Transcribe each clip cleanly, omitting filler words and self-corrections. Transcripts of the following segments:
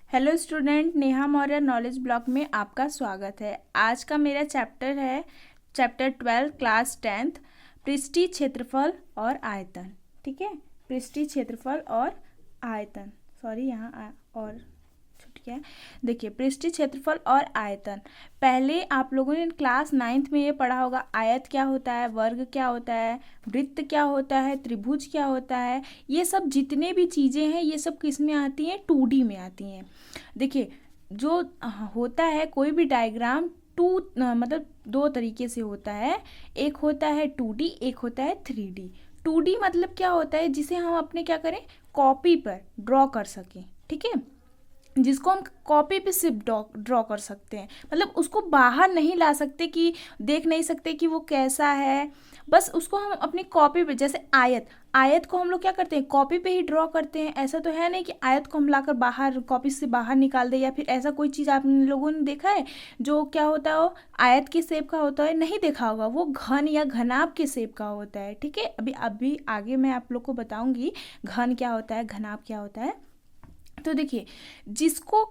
Hello student, Neha Maurya knowledge block में आपका स्वागत है। आज का मेरा चैप्टर है चैप्टर 12 क्लास 10th, पृष्ठीय क्षेत्रफल और आयतन। ठीक है, पृष्ठीय क्षेत्रफल और आयतन, सॉरी यहाँ और छूट गया। देखिए, पृष्ठीय क्षेत्रफल और आयतन, पहले आप लोगों ने क्लास 9th में ये पढ़ा होगा। आयत क्या होता है, वर्ग क्या होता है, वृत्त क्या होता है, त्रिभुज क्या होता है। ये सब जितने भी चीज़ें हैं ये सब किस में आती हैं, 2D में आती हैं। देखिए, जो होता है कोई भी डायग्राम मतलब दो तरीके से होता है। एक होता है 2D, एक होता है 3D। 2D मतलब क्या होता है, जिसे हम अपने क्या करें, कॉपी पर ड्रॉ कर सकें। ठीक है, जिसको हम कॉपी पे सिर्फ ड्रॉ कर सकते हैं, मतलब उसको बाहर नहीं ला सकते, कि देख नहीं सकते कि वो कैसा है। बस उसको हम अपनी कॉपी पे, जैसे आयत को हम लोग क्या करते हैं, कॉपी पे ही ड्रॉ करते हैं। ऐसा तो है नहीं कि आयत को हम लाकर बाहर कॉपी से बाहर निकाल दे, या फिर ऐसा कोई चीज़ आप लोगों ने देखा है जो क्या होता है, वो आयत के शेप का होता है, नहीं देखा होगा। वो घन या घनाभ के शेप का होता है। ठीक है, अभी आगे मैं आप लोग को बताऊंगी घन क्या होता है, घनाभ क्या होता है। तो देखिए, जिसको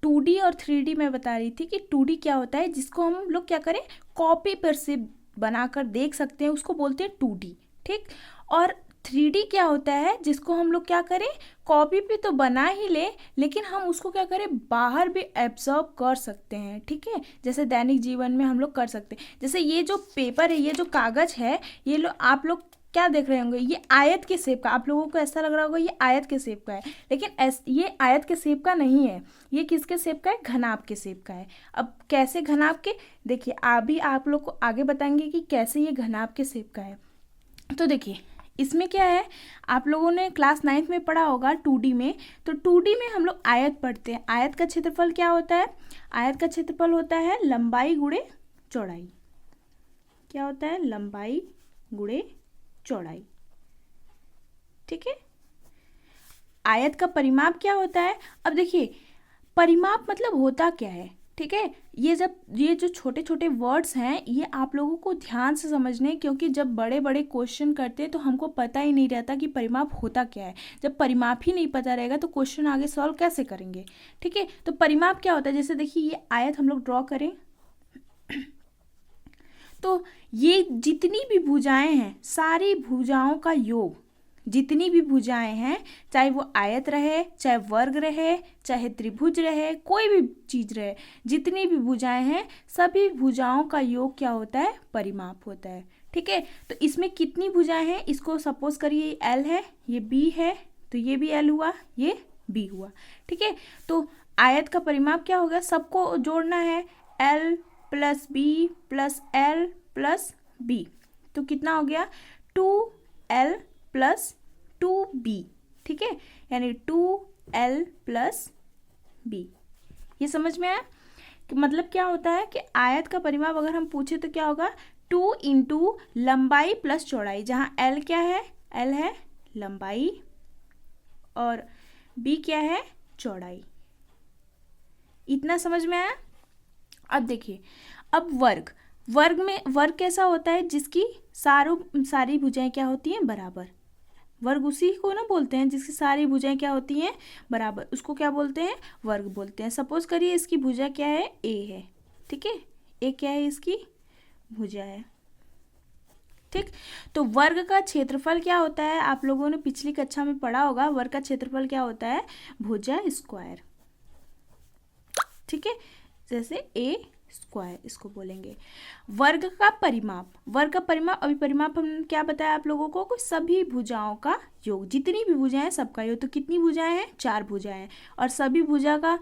2D और 3D में बता रही थी कि 2D क्या होता है, जिसको हम लोग क्या करें, कॉपी पर से बनाकर देख सकते हैं, उसको बोलते हैं 2D। ठीक, और 3D क्या होता है, जिसको हम लोग क्या करें, कॉपी पे तो बना ही ले, लेकिन हम उसको क्या करें, बाहर भी एब्जॉर्ब कर सकते हैं। ठीक है, जैसे दैनिक जीवन में हम लोग कर सकते हैं। जैसे ये जो पेपर है, ये जो कागज़ है, ये लो आप लोग क्या देख रहे होंगे, ये आयत के शेप का, आप लोगों को ऐसा लग रहा होगा ये आयत के शेप का है, लेकिन ये आयत के शेप का नहीं है। ये किसके शेप का है, घनाभ के शेप का है। अब कैसे घनाभ के, देखिए अभी आप लोग को आगे बताएंगे कि कैसे ये घनाभ के शेप का है। तो देखिए, इसमें क्या है, आप लोगों ने क्लास 9th में पढ़ा होगा 2D में। तो 2D में हम लोग आयत पढ़ते हैं। आयत का क्षेत्रफल क्या होता है, आयत का क्षेत्रफल होता है लंबाई गुणे चौड़ाई। क्या होता है, लंबाई गुणे चौड़ाई। ठीक है, आयत का परिमाप क्या होता है। अब देखिए, परिमाप मतलब होता क्या है। ठीक है, ये जो छोटे छोटे वर्ड्स हैं, ये आप लोगों को ध्यान से समझने, क्योंकि जब बड़े बड़े क्वेश्चन करते हैं तो हमको पता ही नहीं रहता कि परिमाप होता क्या है। जब परिमाप ही नहीं पता रहेगा तो क्वेश्चन आगे सॉल्व कैसे करेंगे। ठीक है, तो परिमाप क्या होता है, जैसे देखिए ये आयत हम लोग ड्रॉ करें, तो ये जितनी भी भुजाएं हैं, सारी भुजाओं का योग, जितनी भी भुजाएं हैं, चाहे वो आयत रहे, चाहे वर्ग रहे, चाहे त्रिभुज रहे, कोई भी चीज़ रहे, जितनी भी भुजाएं हैं, सभी भुजाओं का योग क्या होता है, परिमाप होता है। ठीक है, तो इसमें कितनी भुजाएं हैं, इसको सपोज करिए L है, ये B है, तो ये भी L हुआ, ये B हुआ। ठीक है, तो आयत का परिमाप क्या होगा, सबको जोड़ना है, L plus B plus L plus B, तो कितना हो गया, 2L प्लस 2B। ठीक है, यानी 2L प्लस B। ये समझ में आया कि मतलब क्या होता है, कि आयत का परिमाप अगर हम पूछे तो क्या होगा, 2 इंटू लंबाई प्लस चौड़ाई, जहाँ L क्या है, L है लंबाई और B क्या है, चौड़ाई। इतना समझ में आया। अब देखिए, अब वर्ग कैसा होता है, जिसकी सारी भुजाएं क्या होती हैं, बराबर। वर्ग उसी को ना बोलते हैं जिसकी सारी भुजाएं क्या होती हैं, बराबर, उसको क्या बोलते हैं, वर्ग बोलते हैं। सपोज करिए इसकी भुजा क्या है, ए है। ठीक है, ए क्या है, इसकी भुजा है। ठीक, तो वर्ग का क्षेत्रफल क्या होता है, आप लोगों ने पिछली कक्षा में पढ़ा होगा, वर्ग का क्षेत्रफल क्या होता है, भुजा स्क्वायर। ठीक है, जैसे ए स्क्वायर इसको बोलेंगे। वर्ग का परिमाप अभी परिमाप हमने क्या बताया आप लोगों को, सभी भुजाओं का योग, जितनी भी भुजाएं सबका योग। तो कितनी भुजाएं हैं, 4 भुजाएं हैं, और सभी भुजा का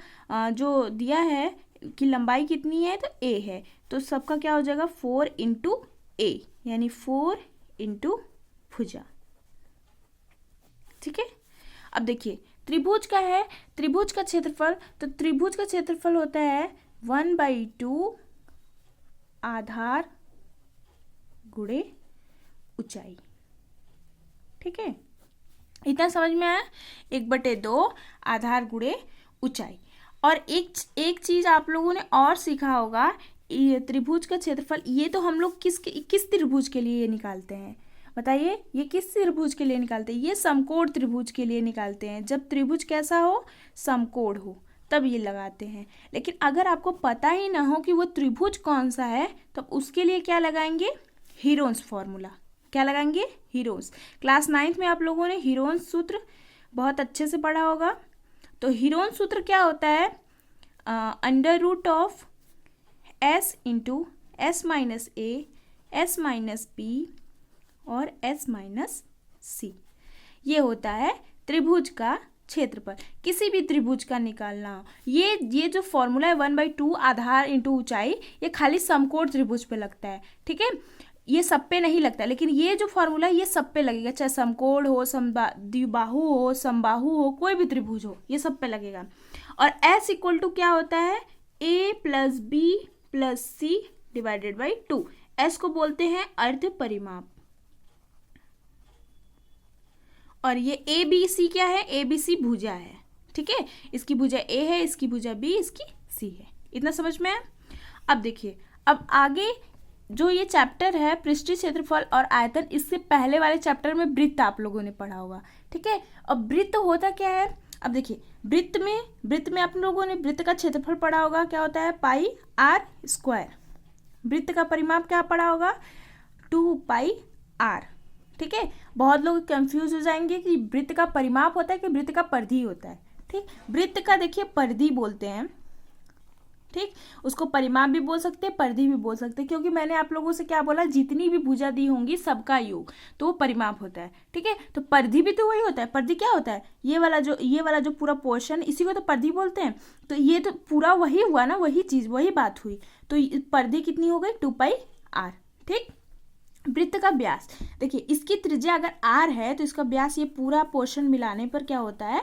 जो दिया है कि लंबाई कितनी है, तो a है, तो सबका क्या हो जाएगा, 4 इंटू ए, यानी 4 इंटू भुजा। ठीक है, अब देखिए त्रिभुज का है, त्रिभुज का क्षेत्रफल, तो त्रिभुज का क्षेत्रफल होता है 1/2 आधार गुणे ऊंचाई। ठीक है, इतना समझ में आया, 1/2 आधार गुणे ऊंचाई। और एक चीज आप लोगों ने और सीखा होगा, ये त्रिभुज का क्षेत्रफल, ये तो हम लोग किस त्रिभुज के लिए निकालते हैं, बताइए, ये किस त्रिभुज के लिए निकालते हैं, ये समकोण त्रिभुज के लिए निकालते हैं। जब त्रिभुज कैसा हो, समकोण हो, तब ये लगाते हैं। लेकिन अगर आपको पता ही ना हो कि वो त्रिभुज कौन सा है, तो उसके लिए क्या लगाएंगे, हीरोन्स फॉर्मूला। क्या लगाएंगे, हीरोन्स। क्लास 9th में आप लोगों ने हीरोन्स सूत्र बहुत अच्छे से पढ़ा होगा। तो हीरोन्स सूत्र क्या होता है, under root of s into s minus A, s minus B और s माइनस सी। ये होता है त्रिभुज का क्षेत्रफल। किसी भी त्रिभुज का निकालना हो, ये जो फॉर्मूला है 1/2 आधार इंटू ऊंचाई, ये खाली समकोण त्रिभुज पे लगता है, ठीक है, ये सब पे नहीं लगता। लेकिन ये जो फॉर्मूला है ये सब पे लगेगा, चाहे समकोण हो, द्विबाहु हो, समबाहु हो, कोई भी त्रिभुज हो, ये सब पे लगेगा। और s इक्वल टू क्या होता है, a plus B plus C divided by 2। s को बोलते हैं अर्ध परिमाप। और ये ए बी सी क्या है, ए बी सी भुजा है, ठीक है, इसकी भुजा ए है, इसकी भुजा बी, इसकी सी है। इतना समझ में है। अब देखिए, अब आगे जो ये चैप्टर है पृष्ठीय क्षेत्रफल और आयतन, इससे पहले वाले चैप्टर में वृत्त आप लोगों ने पढ़ा होगा, ठीक है। अब वृत्त होता क्या है, अब देखिए, वृत्त में आप लोगों ने वृत्त का क्षेत्रफल पढ़ा होगा, क्या होता है, पाई आर स्क्वायर। वृत्त का परिमाप क्या पढ़ा होगा, 2 पाई आर, ठीक है। बहुत लोग कंफ्यूज हो जाएंगे कि वृत्त का परिमाप होता है कि वृत्त का परिधि होता है, ठीक। वृत्त का देखिए परिधि बोलते हैं, ठीक, उसको परिमाप भी बोल सकते हैं, परिधि भी बोल सकते हैं, क्योंकि मैंने आप लोगों से क्या बोला, जितनी भी भुजा दी होंगी सबका योग, तो वो परिमाप होता है, ठीक है। तो परिधि भी तो वही होता है। परिधि क्या होता है, ये वाला जो पूरा पोर्शन, इसी को तो परिधि बोलते हैं। तो ये तो पूरा वही हुआ ना, वही चीज, वही बात हुई। तो परिधि कितनी हो गई, 2 पाई आर, ठीक। वृत्त का व्यास, देखिए इसकी त्रिज्या अगर r है तो इसका व्यास, ये पूरा पोर्शन मिलाने पर क्या होता है,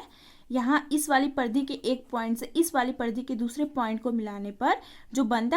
यहाँ इस वाली परिधि के एक पॉइंट से इस वाली परिधि के दूसरे पॉइंट को मिलाने पर जो बनता है